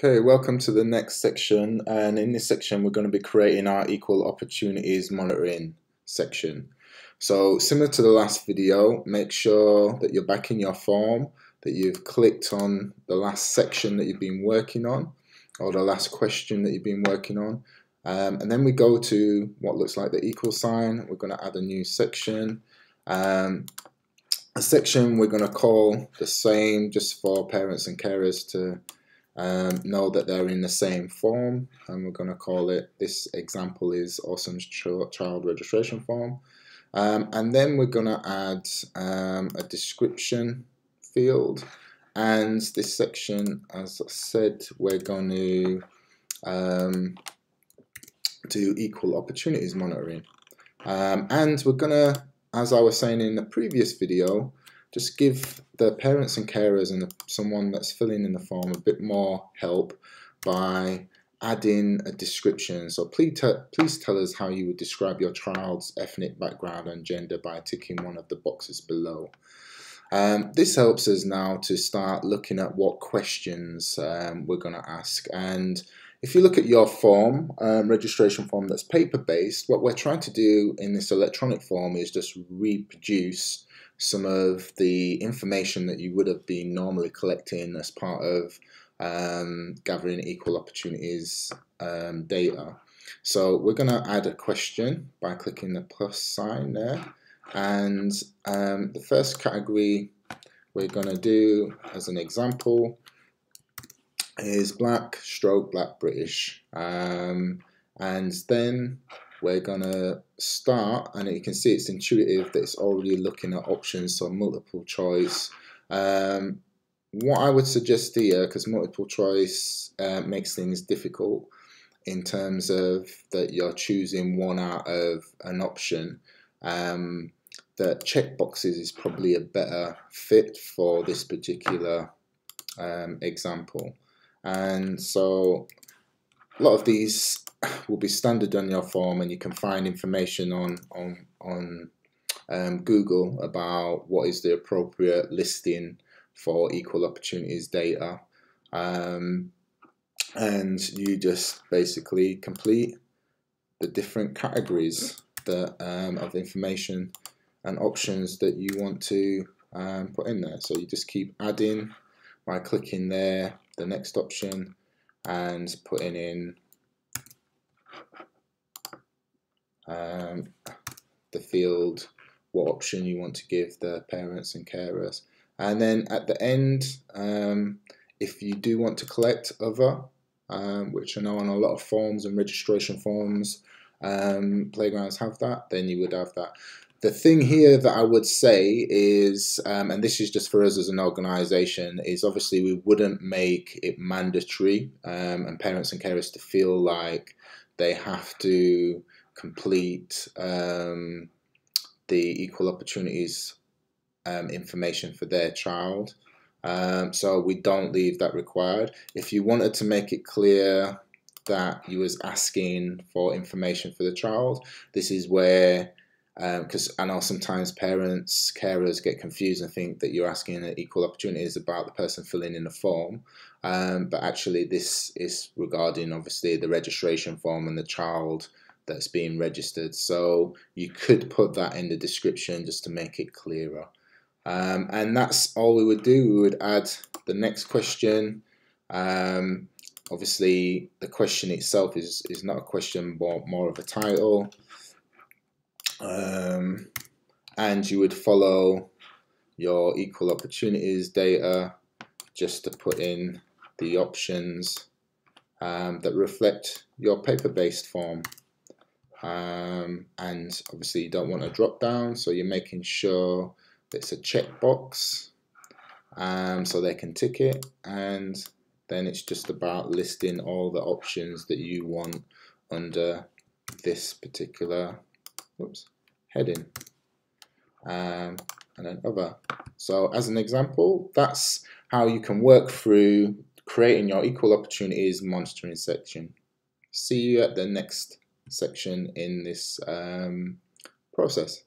Okay, welcome to the next section, and in this section we're going to be creating our equal opportunities monitoring section. So similar to the last video, make sure that you're back in your form, that you've clicked on the last section that you've been working on, or the last question that you've been working on, and then we go to what looks like the equal sign. We're going to add a new section. A section we're going to call the same, just for parents and carers to know that they're in the same form, and we're going to call it, this example is Awesome's child registration form, and then we're going to add a description field, and this section, as I said, we're going to do equal opportunities monitoring, and we're going to, as I was saying in the previous video, just give the parents and carers and someone that's filling in the form a bit more help by adding a description. So please tell us how you would describe your child's ethnic background and gender by ticking one of the boxes below. This helps us now to start looking at what questions we're going to ask. And if you look at your form, registration form that's paper-based, what we're trying to do in this electronic form is just reproduce some of the information that you would have been normally collecting as part of gathering equal opportunities data. So we're going to add a question by clicking the plus sign there, and the first category we're going to do as an example is black British, and then we're gonna start, and you can see it's intuitive that it's already looking at options, so multiple choice. What I would suggest here, because multiple choice makes things difficult in terms of that you're choosing one out of an option, that checkboxes is probably a better fit for this particular example. And so a lot of these will be standard on your form, and you can find information on Google about what is the appropriate listing for equal opportunities data, and you just basically complete the different categories that of information and options that you want to put in there. So you just keep adding by clicking there, the next option, and putting in the field, what option you want to give the parents and carers. And then at the end, if you do want to collect other, which I know on a lot of forms and registration forms, playgrounds have that, then you would have that. The thing here that I would say is, and this is just for us as an organisation, is obviously we wouldn't make it mandatory and parents and carers to feel like they have to complete the equal opportunities information for their child. So we don't leave that required. If you wanted to make it clear that you was asking for information for the child, this is where, because I know sometimes parents, carers get confused and think that you're asking equal opportunities about the person filling in the form, but actually this is regarding obviously the registration form and the child that's being registered. So you could put that in the description just to make it clearer. And that's all we would do. We would add the next question. Obviously the question itself is not a question, but more of a title. And you would follow your equal opportunities data just to put in the options that reflect your paper-based form. And obviously you don't want a drop down, so you're making sure it's a checkbox so they can tick it, and then it's just about listing all the options that you want under this particular heading, and then other. So as an example, that's how you can work through creating your equal opportunities monitoring section. See you at the next section in this process.